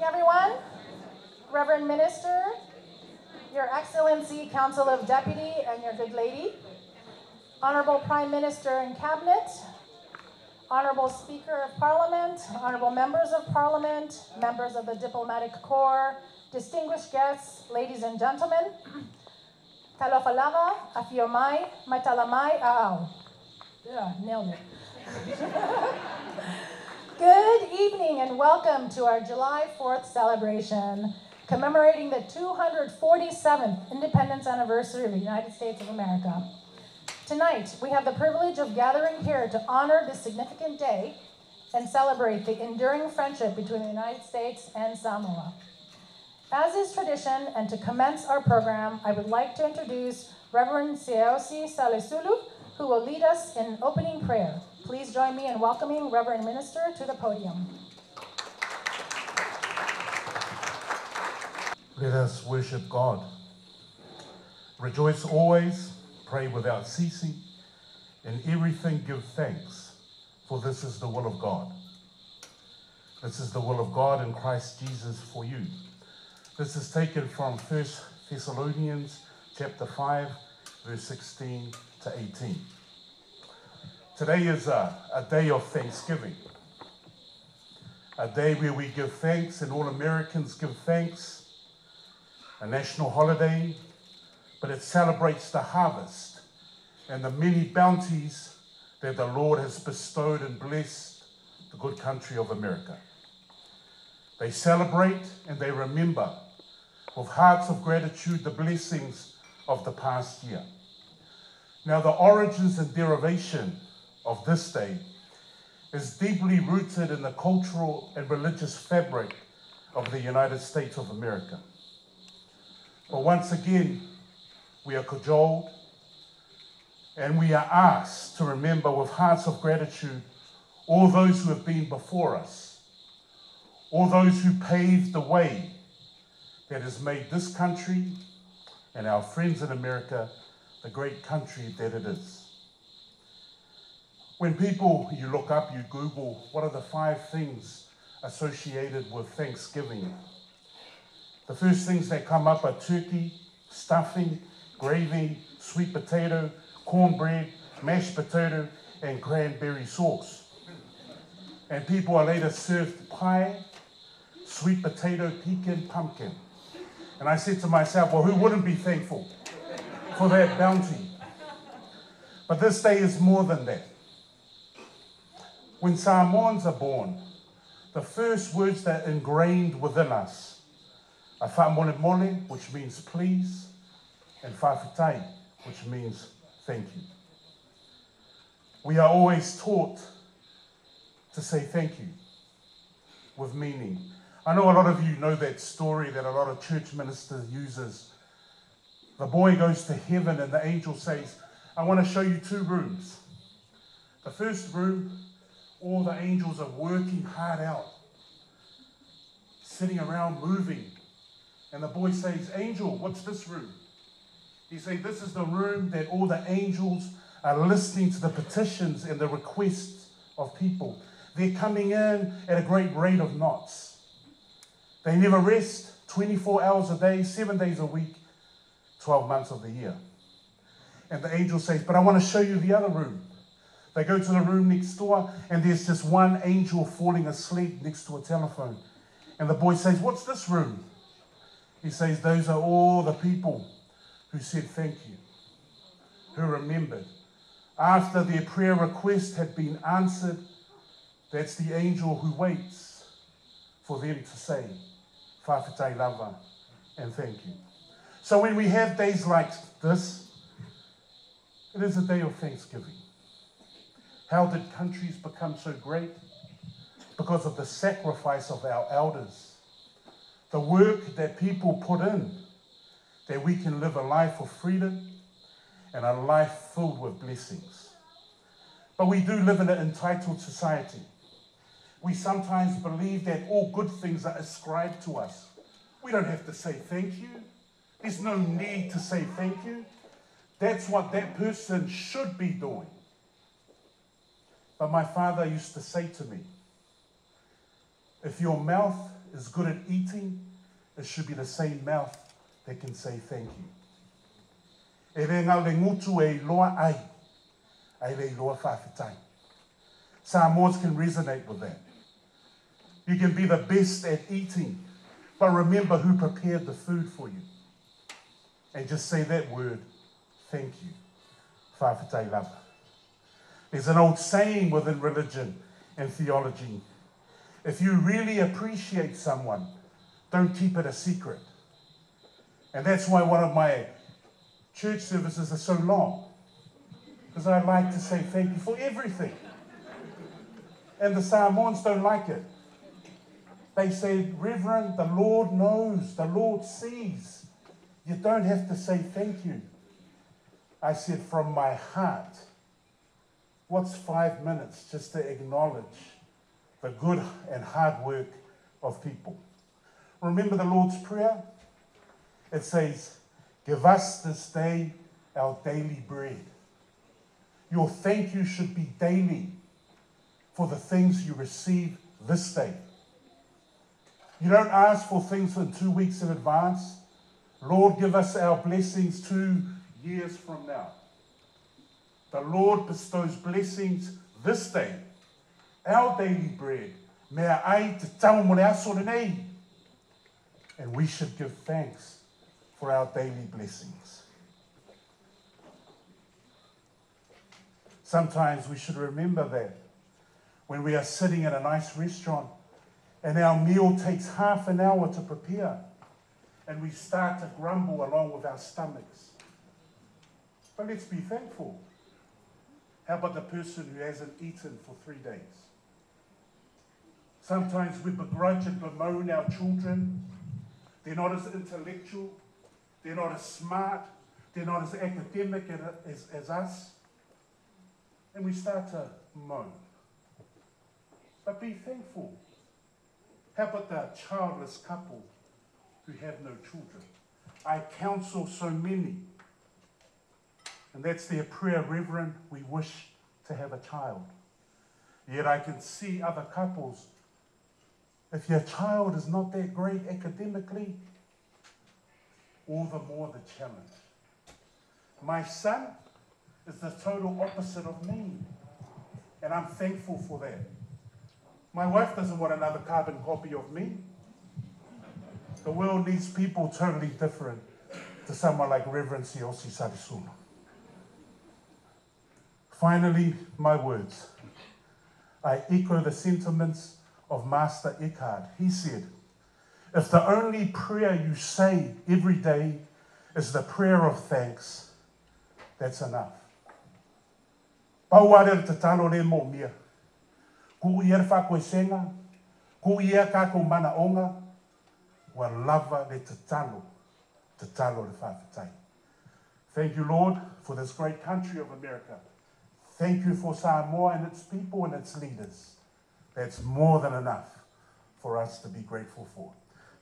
everyone. Reverend Minister, Your Excellency, Council of Deputy, and your good lady, Honorable Prime Minister and Cabinet, Honorable Speaker of Parliament, Honorable Members of Parliament, members of the Diplomatic Corps, distinguished guests, ladies and gentlemen, Talofalava, Afiomai, Matalamai, Aau. Yeah, nailed it. Good evening and welcome to our July 4th celebration, commemorating the 247th Independence Anniversary of the United States of America. Tonight, we have the privilege of gathering here to honor this significant day and celebrate the enduring friendship between the United States and Samoa. As is tradition, and to commence our program, I would like to introduce Reverend Seosi Salesulu, who will lead us in opening prayer. Please join me in welcoming Reverend Minister to the podium. Let us worship God. Rejoice always, pray without ceasing, in everything give thanks, for this is the will of God. This is the will of God in Christ Jesus for you. This is taken from 1 Thessalonians chapter 5, verse 16 to 18. Today is a day of thanksgiving, a day where we give thanks and all Americans give thanks, a national holiday, but it celebrates the harvest and the many bounties that the Lord has bestowed and blessed the good country of America. They celebrate and they remember with hearts of gratitude the blessings of the past year. Now, the origins and derivation of this day is deeply rooted in the cultural and religious fabric of the United States of America. But once again, we are cajoled and we are asked to remember with hearts of gratitude all those who have been before us, all those who paved the way that has made this country and our friends in America the great country that it is. When you look up, you Google, what are the 5 things associated with Thanksgiving? The first things that come up are turkey, stuffing, gravy, sweet potato, cornbread, mashed potato, and cranberry sauce. And people are later served pie, sweet potato, pecan, pumpkin. And I said to myself, well, who wouldn't be thankful for that bounty? But this day is more than that. When Samoans are born, the first words that are ingrained within us are whamolemole, which means please, and whawhitai, which means thank you. We are always taught to say thank you with meaning. I know a lot of you know that story that a lot of church ministers uses. The boy goes to heaven and the angel says, I want to show you 2 rooms. The first room, all the angels are working hard out, sitting around moving. And the boy says, angel, what's this room? He says, this is the room that all the angels are listening to the petitions and the requests of people. They're coming in at a great rate of knots. They never rest, 24 hours a day, 7 days a week, 12 months of the year. And the angel says, but I want to show you the other room. They go to the room next door, and there's just one angel falling asleep next to a telephone. And the boy says, what's this room? He says, those are all the people who said thank you, who remembered. After their prayer request had been answered, that's the angel who waits for them to say, whawhitai lava, and thank you. So when we have days like this, it is a day of thanksgiving. How did countries become so great? Because of the sacrifice of our elders. The work that people put in, that we can live a life of freedom and a life filled with blessings. But we do live in an entitled society. We sometimes believe that all good things are ascribed to us. We don't have to say thank you. There's no need to say thank you. That's what that person should be doing. But my father used to say to me, if your mouth is good at eating, it should be the same mouth that can say thank you. E re ngau le ngutu e loa ai le loa whawhitai. Samoans can resonate with that. You can be the best at eating, but remember who prepared the food for you. And just say that word, thank you. Whawhitai lava. There's an old saying within religion and theology. If you really appreciate someone, don't keep it a secret. And that's why one of my church services are so long. Because I like to say thank you for everything. And the Samoans don't like it. They say, Reverend, the Lord knows, the Lord sees. You don't have to say thank you. I said, from my heart, what's 5 minutes just to acknowledge the good and hard work of people? Remember the Lord's Prayer? It says, give us this day our daily bread. Your thank you should be daily for the things you receive this day. You don't ask for things in 2 weeks in advance. Lord, give us our blessings 2 years from now. The Lord bestows blessings this day, our daily bread. Mea ai te tau mo le aso nei. And we should give thanks for our daily blessings. Sometimes we should remember that when we are sitting in a nice restaurant and our meal takes half an hour to prepare and we start to grumble along with our stomachs. But let's be thankful. How about the person who hasn't eaten for 3 days? Sometimes we begrudge and bemoan our children. They're not as intellectual. They're not as smart. They're not as academic as us. And we start to moan. But be thankful. How about the childless couple who have no children? I counsel so many. And that's their prayer, Reverend, we wish to have a child. Yet I can see other couples, if your child is not that great academically, all the more the challenge. My son is the total opposite of me, and I'm thankful for that. My wife doesn't want another carbon copy of me. The world needs people totally different to someone like Reverend Siosi Sarisuna. Finally, my words. I echo the sentiments of Master Eckhart. He said, if the only prayer you say every day is the prayer of thanks, that's enough. Pauare te talo le mo mia. Ku ia fa ko senga, ku ia ka ko mana onga, wa lava le te talo le fa fatai. Thank you, Lord, for this great country of America. Thank you for Samoa and its people and its leaders. That's more than enough for us to be grateful for.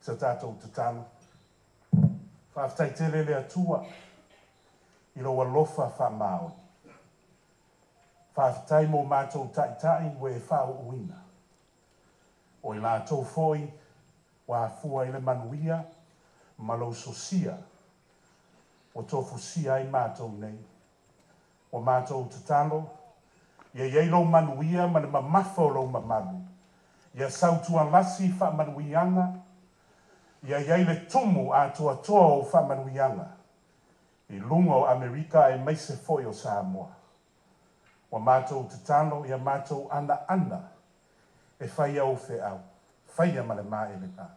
So tātou te talo. Whawhtai tele le atua. I roa lofa whamao. Whawhtai mō mātou taitai we whao uina. O I lātou foi, wā fua i le manuia, malo sosia. O tofu sia i mātou nei. O mātou te talo, ia iei lo manuia ma le mamafo lo mamalu. Ia sautua lasi wha manuianga, ia iei le tumu a toa o wha manuianga. I lungo Amerika e meise foi o Samoa. O mātou te talo, ia mātou ana, e whai au whe au, whai ma le mā e le pā.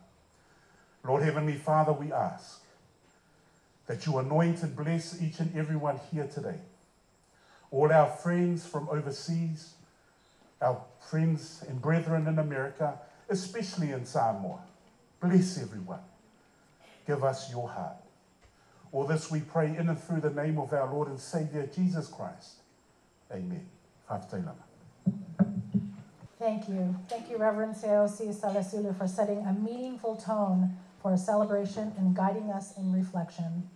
Lord Heavenly Father, we ask that you anoint and bless each and everyone here today. All our friends from overseas, our friends and brethren in America, especially in Samoa. Bless everyone. Give us your heart. All this we pray in and through the name of our Lord and Savior, Jesus Christ. Amen. Whawhtai lama. Thank you. Thank you, Reverend Seosi Salesulu, for setting a meaningful tone for a celebration and guiding us in reflection.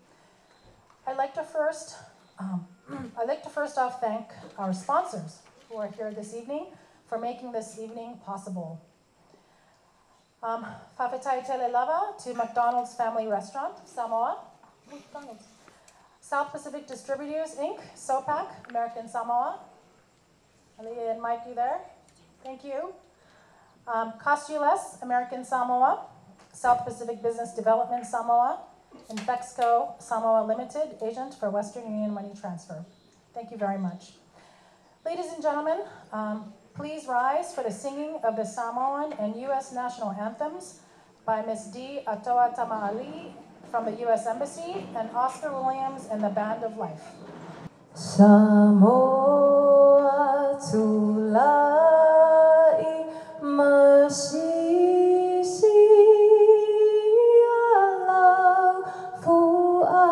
I'd like to first off thank our sponsors who are here this evening for making this evening possible. Whawhetai Tele Lava to McDonald's Family Restaurant, Samoa. McDonald's. South Pacific Distributors, Inc., SOPAC, American Samoa. Aliyah and Mike, you there? Thank you. Costules, American Samoa. South Pacific Business Development, Samoa. Infexco Samoa Limited, agent for Western Union Money Transfer. Thank you very much. Ladies and gentlemen, please rise for the singing of the Samoan and U.S. national anthems by Ms. D. Atoa Tama'ali from the U.S. Embassy and Oscar Williams and the Band of Life. Samoa tulai masisi alau fua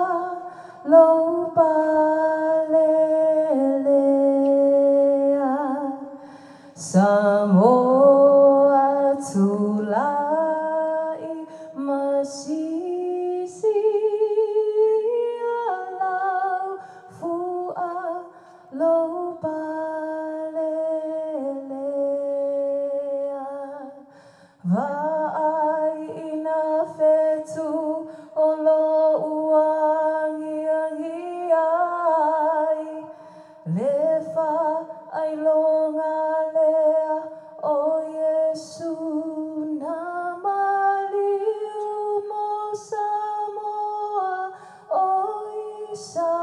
lo balelea. Samoa tulai masisi alau fua lo balelea. Vai ina fetu o lo uangi ai. Lefa ai longa lea o Yesu na maliu mo Samoa o isa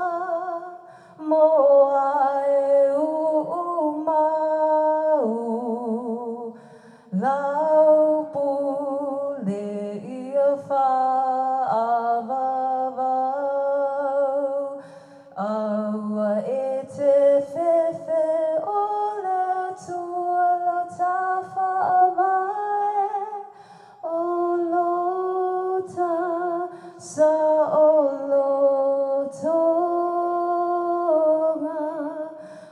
moa e umau lau pule ia whaavavau aua e te whewhe o le tua lo ta whaavae o lota sa o lotonga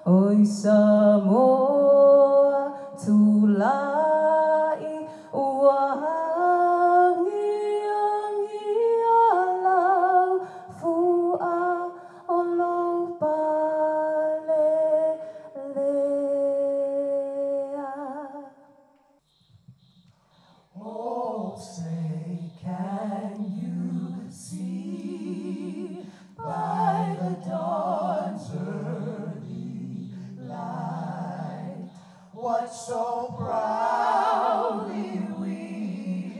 oi Samoa tulai uahangi alau fua o lo balelea. Oh, say, can you see by the dawn's early light what so proudly we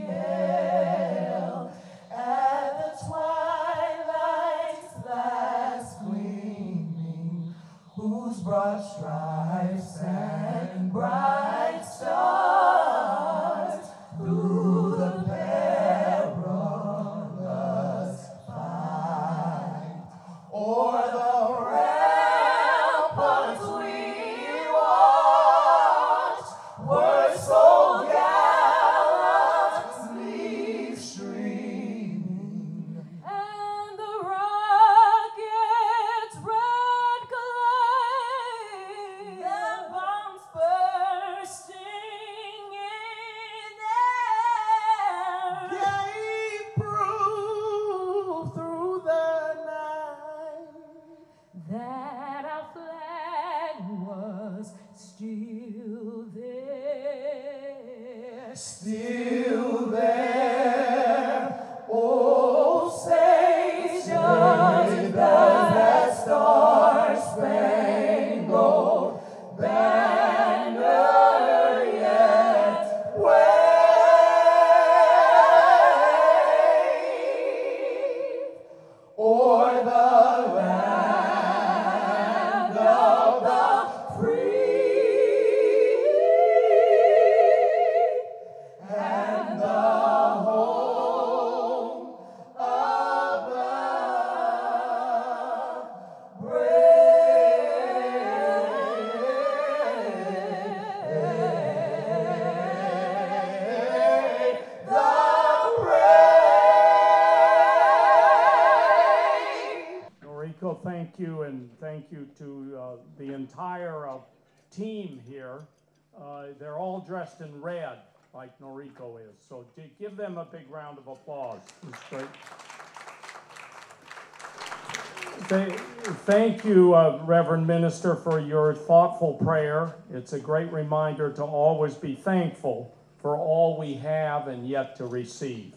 hailed at the twilight's last gleaming, whose broad stripes and bright stars through the perilous fight o'er the ramparts we watched were so gallantly streaming, and the rocket's red glare, the bombs bursting in air, gave proof through the night that our flag was still there. Still there. Oh, say, does that star-spangled banner yet wave o'er the land of the free and the home of the brave? Noriko, thank you, and thank you to the entire team here. They're all dressed in red, like Noriko is. So give them a big round of applause. It's great. Thank you, Reverend Minister, for your thoughtful prayer. It's a great reminder to always be thankful for all we have and yet to receive.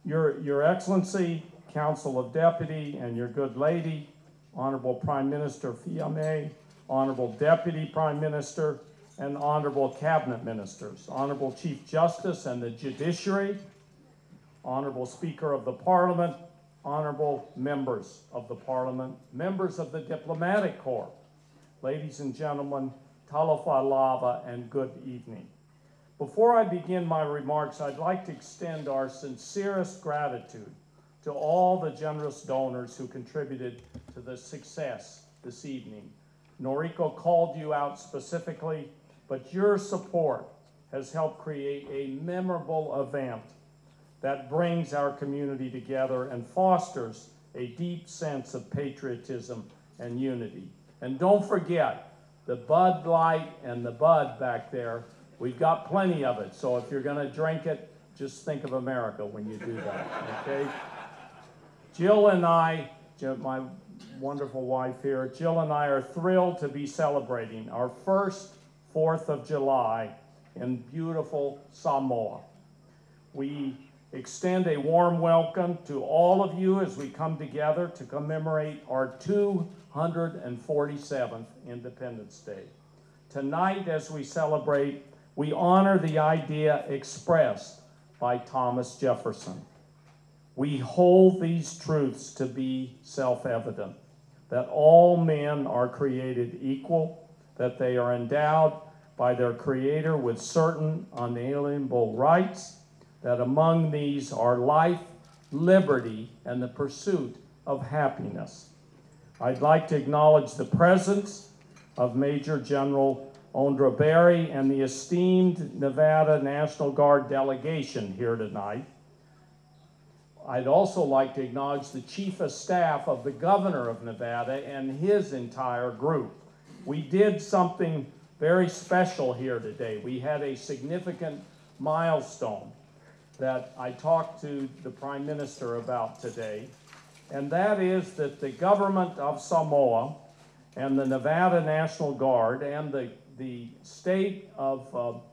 Your Excellency, Council of Deputy, and your good lady, Honorable Prime Minister Fiame, Honorable Deputy Prime Minister, and Honorable Cabinet Ministers, Honorable Chief Justice and the Judiciary, Honorable Speaker of the Parliament, Honorable Members of the Parliament, members of the Diplomatic Corps, ladies and gentlemen, talofa lava and good evening. Before I begin my remarks, I'd like to extend our sincerest gratitude to all the generous donors who contributed to the success this evening. Noriko called you out specifically, but your support has helped create a memorable event that brings our community together and fosters a deep sense of patriotism and unity. And don't forget the Bud Light and the Bud back there. We've got plenty of it, so if you're gonna drink it, just think of America when you do that, okay? Jill and I, my wonderful wife here, Jill and I are thrilled to be celebrating our first 4th of July in beautiful Samoa. We extend a warm welcome to all of you as we come together to commemorate our 247th Independence Day. Tonight, as we celebrate, we honor the idea expressed by Thomas Jefferson. We hold these truths to be self-evident, that all men are created equal, that they are endowed by their Creator with certain unalienable rights, that among these are life, liberty, and the pursuit of happiness. I'd like to acknowledge the presence of Major General Ondra Berry and the esteemed Nevada National Guard delegation here tonight. I'd also like to acknowledge the Chief of Staff of the Governor of Nevada and his entire group. We did something very special here today. We had a significant milestone that I talked to the Prime Minister about today, and that is that the Government of Samoa and the Nevada National Guard and the state of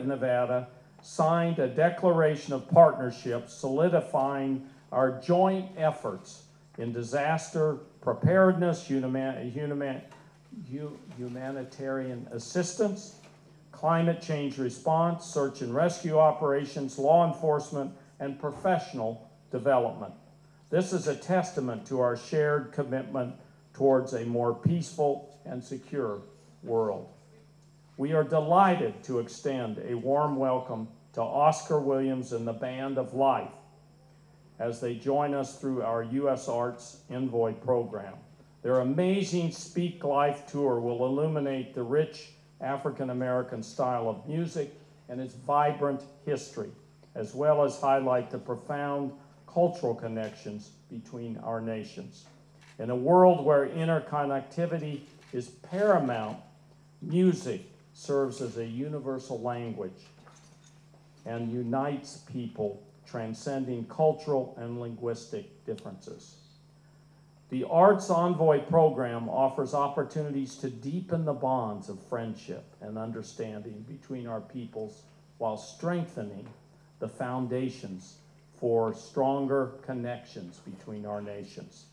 Nevada signed a declaration of partnership solidifying our joint efforts in disaster preparedness, humanitarian assistance, climate change response, search and rescue operations, law enforcement, and professional development. This is a testament to our shared commitment towards a more peaceful and secure world. We are delighted to extend a warm welcome to Oscar Williams and the Band of Life as they join us through our U.S. Arts Envoy program. Their amazing Speak Life tour will illuminate the rich African-American style of music and its vibrant history, as well as highlight the profound cultural connections between our nations. In a world where interconnectivity is paramount, music serves as a universal language and unites people, transcending cultural and linguistic differences. The Arts Envoy program offers opportunities to deepen the bonds of friendship and understanding between our peoples while strengthening the foundations for stronger connections between our nations.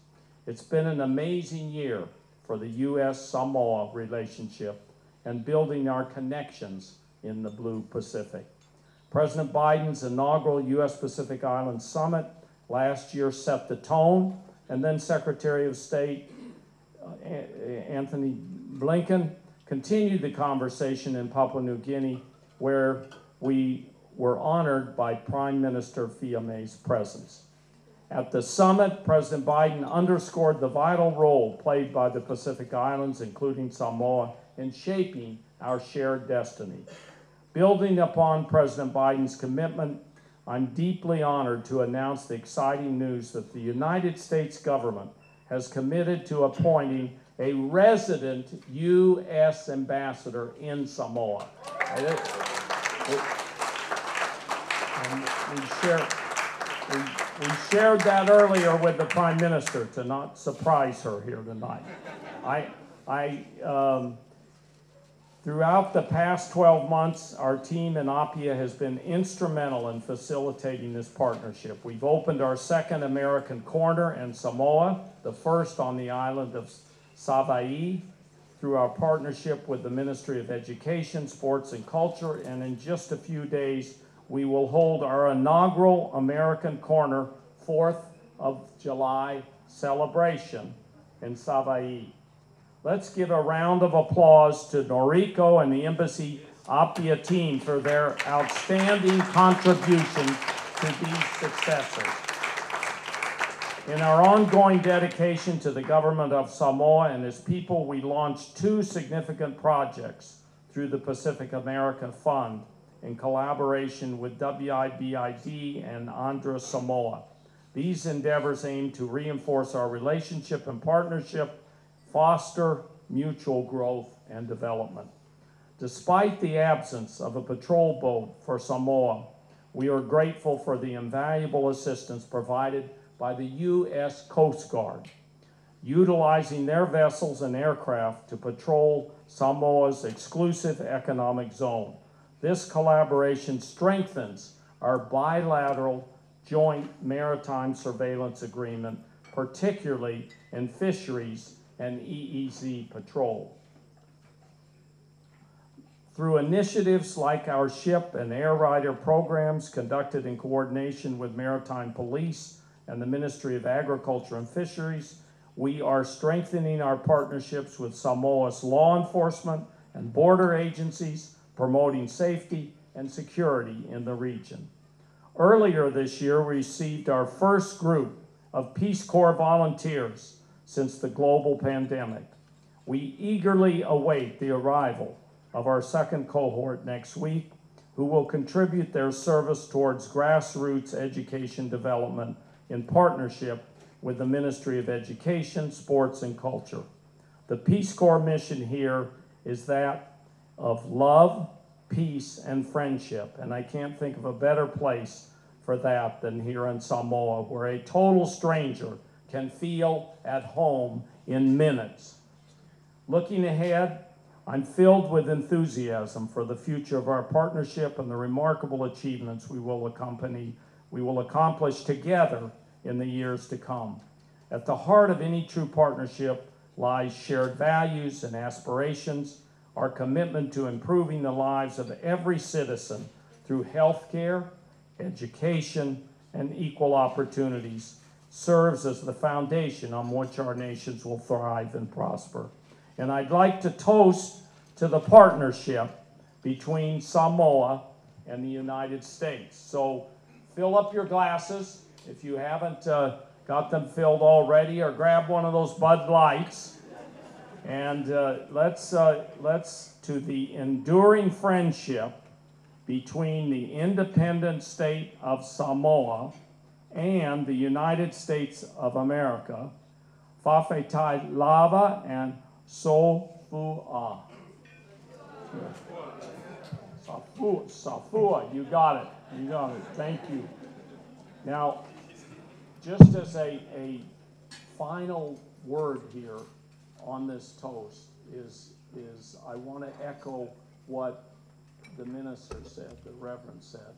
It's been an amazing year for the U.S.-Samoa relationship and building our connections in the Blue Pacific. President Biden's inaugural U.S. Pacific Islands Summit last year set the tone, and then Secretary of State Anthony Blinken continued the conversation in Papua New Guinea, where we were honored by Prime Minister Fiame's presence. At the summit, President Biden underscored the vital role played by the Pacific Islands, including Samoa, in shaping our shared destiny. Building upon President Biden's commitment, I'm deeply honored to announce the exciting news that the United States government has committed to appointing a resident U.S. ambassador in Samoa. We shared that earlier with the Prime Minister to Throughout the past 12 months, our team in Apia has been instrumental in facilitating this partnership. We've opened our second American corner in Samoa, the first on the island of Savaii, through our partnership with the Ministry of Education, Sports and Culture, and in just a few days, we will hold our inaugural American Corner 4th of July celebration in Savaii. Let's give a round of applause to Noriko and the Embassy Apia team for their outstanding contribution to these successes. In our ongoing dedication to the Government of Samoa and its people, we launched 2 significant projects through the Pacific America Fund in collaboration with WIBID and Andra Samoa. These endeavors aim to reinforce our relationship and partnership, foster mutual growth and development. Despite the absence of a patrol boat for Samoa, we are grateful for the invaluable assistance provided by the U.S. Coast Guard, utilizing their vessels and aircraft to patrol Samoa's exclusive economic zone. This collaboration strengthens our bilateral joint maritime surveillance agreement, particularly in fisheries and EEZ patrol. Through initiatives like our ship and air rider programs conducted in coordination with Maritime Police and the Ministry of Agriculture and Fisheries, we are strengthening our partnerships with Samoa's law enforcement and border agencies, promoting safety and security in the region. Earlier this year, we received our first group of Peace Corps volunteers since the global pandemic. We eagerly await the arrival of our second cohort next week, who will contribute their service towards grassroots education development in partnership with the Ministry of Education, Sports and Culture. The Peace Corps mission here is that of love, peace, and friendship, and I can't think of a better place for that than here in Samoa, where a total stranger can feel at home in minutes. Looking ahead, I'm filled with enthusiasm for the future of our partnership and the remarkable achievements we will accomplish together in the years to come. At the heart of any true partnership lies shared values and aspirations. Our commitment to improving the lives of every citizen through healthcare, education, and equal opportunities serves as the foundation on which our nations will thrive and prosper. And I'd like to toast to the partnership between Samoa and the United States. So fill up your glasses if you haven't got them filled already, or grab one of those Bud Lights. And let's to the enduring friendship between the independent state of Samoa and the United States of America, Whawhetai Lava and Sofua. Sofua, you got it. You got it. Thank you. Now, just as a final word here on this toast is I want to echo what the minister said, the Reverend said.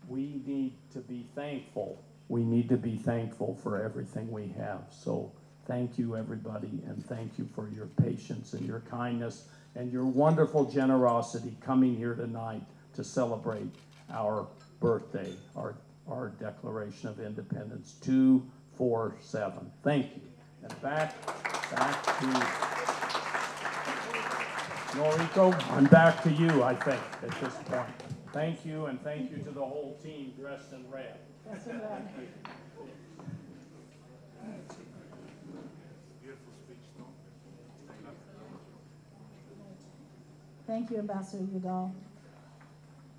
We need to be thankful. We need to be thankful for everything we have. So thank you, everybody, and thank you for your patience and your kindness and your wonderful generosity coming here tonight to celebrate our birthday, our Declaration of Independence, 247. Thank you. And back to Noriko. I'm back to you, I think, at this point. Thank you, and thank you to the whole team dressed in red. Dressed in red. Thank you, Ambassador Udall.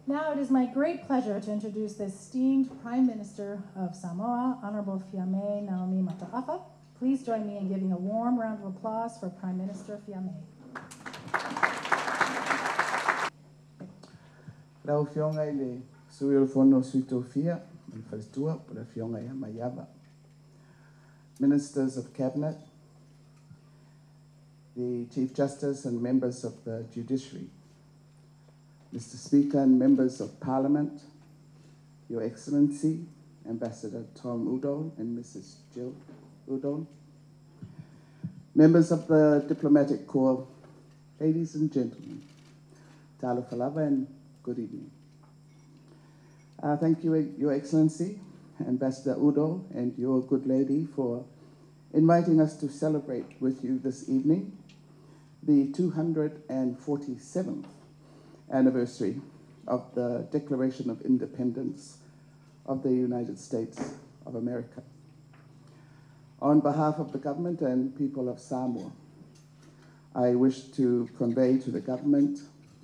Now it is my great pleasure to introduce the esteemed Prime Minister of Samoa, Honorable Fiame Naomi Mata'afa. Please join me in giving a warm round of applause for Prime Minister Fiame. Lau fionga i le sui fono suitofia, and fastua, but a fionga ya mayaba. Ministers of Cabinet, the Chief Justice and members of the judiciary, Mr. Speaker and members of Parliament, Your Excellency, Ambassador Tom Udall and Mrs. Jill Udall, members of the Diplomatic Corps, ladies and gentlemen, Talo Falava and good evening. Thank you, Your Excellency, Ambassador Udall and your good lady for inviting us to celebrate with you this evening the 247th anniversary of the Declaration of Independence of the United States of America. On behalf of the government and people of Samoa, I wish to convey to the government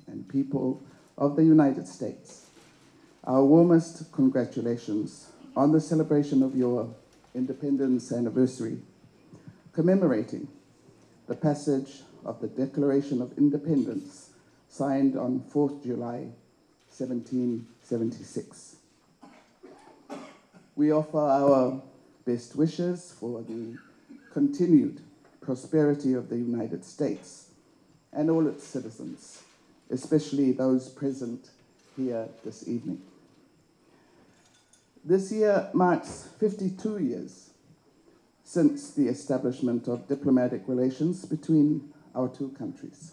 and people of the United States our warmest congratulations on the celebration of your independence anniversary, commemorating the passage of the Declaration of Independence signed on 4th July, 1776. We offer our best wishes for the continued prosperity of the United States and all its citizens, especially those present here this evening. This year marks 52 years since the establishment of diplomatic relations between our two countries.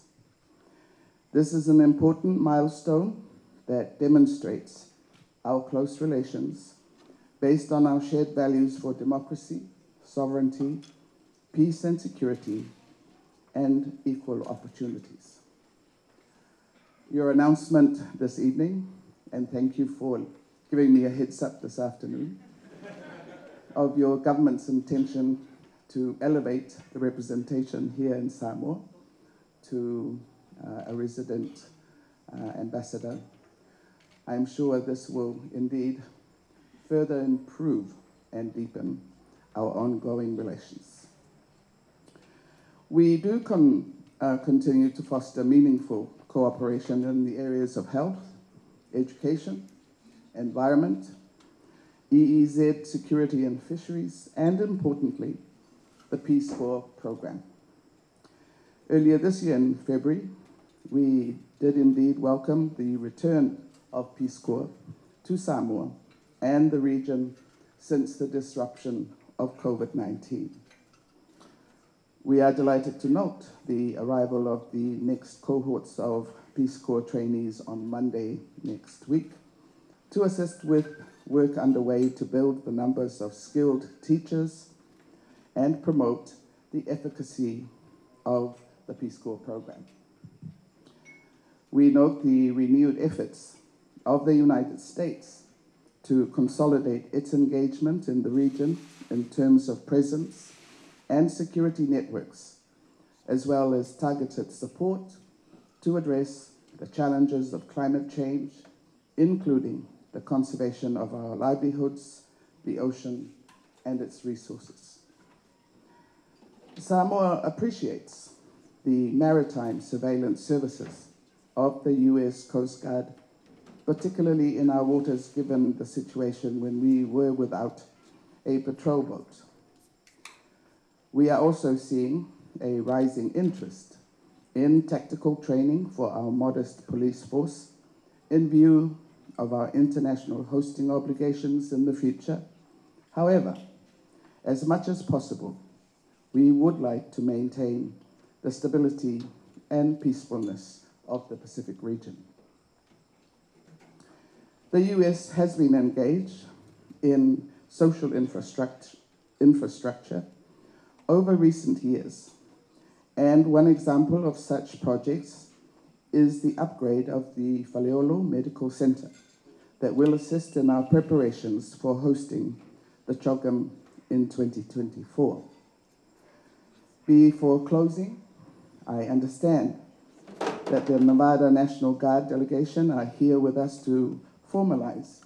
This is an important milestone that demonstrates our close relations based on our shared values for democracy, sovereignty, peace and security, and equal opportunities. Your announcement this evening, and thank you for giving me a heads up this afternoon, of your government's intention to elevate the representation here in Samoa to a resident ambassador. I'm sure this will indeed further improve and deepen our ongoing relations. We do continue to foster meaningful cooperation in the areas of health, education, environment, EEZ, security and fisheries, and importantly, the Peace Corps program. Earlier this year in February, we did indeed welcome the return of Peace Corps to Samoa and the region since the disruption of COVID-19. We are delighted to note the arrival of the next cohorts of Peace Corps trainees on Monday next week to assist with work underway to build the numbers of skilled teachers and promote the efficacy of the Peace Corps program. We note the renewed efforts of the United States to consolidate its engagement in the region in terms of presence and security networks, as well as targeted support to address the challenges of climate change, including the conservation of our livelihoods, the ocean, and its resources. Samoa appreciates the maritime surveillance services of the US Coast Guard, particularly in our waters, given the situation when we were without a patrol boat. We are also seeing a rising interest in tactical training for our modest police force in view of our international hosting obligations in the future. However, as much as possible, we would like to maintain the stability and peacefulness of the Pacific region. The US has been engaged in social infrastructure over recent years, and one example of such projects is the upgrade of the Faleolo Medical Center that will assist in our preparations for hosting the CHOGM in 2024. Before closing, I understand that the Nevada National Guard delegation are here with us to formalize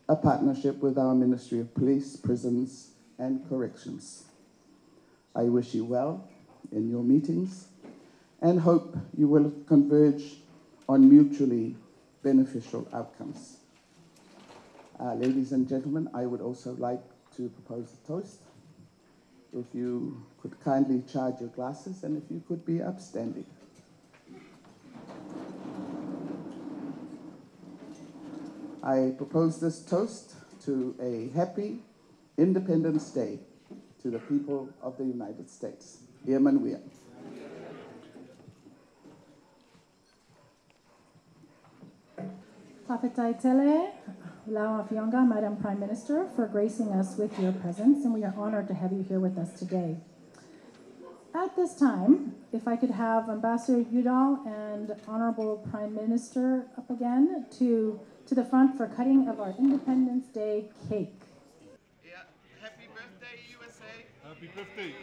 a partnership with our Ministry of Police, Prisons, and Corrections. I wish you well in your meetings and hope you will converge on mutually beneficial outcomes. Ladies and gentlemen, I would also like to propose a toast. If you could kindly charge your glasses and if you could be upstanding. I propose this toast to a happy Independence Day to the people of the United States. Iemanwea. Whawhetaitele, Lawa Fionga, Madam Prime Minister, for gracing us with your presence, and we are honored to have you here with us today. At this time, if I could have Ambassador Udall and Honorable Prime Minister up again to the front for cutting of our Independence Day cake. Yeah, happy birthday, USA. Happy birthday.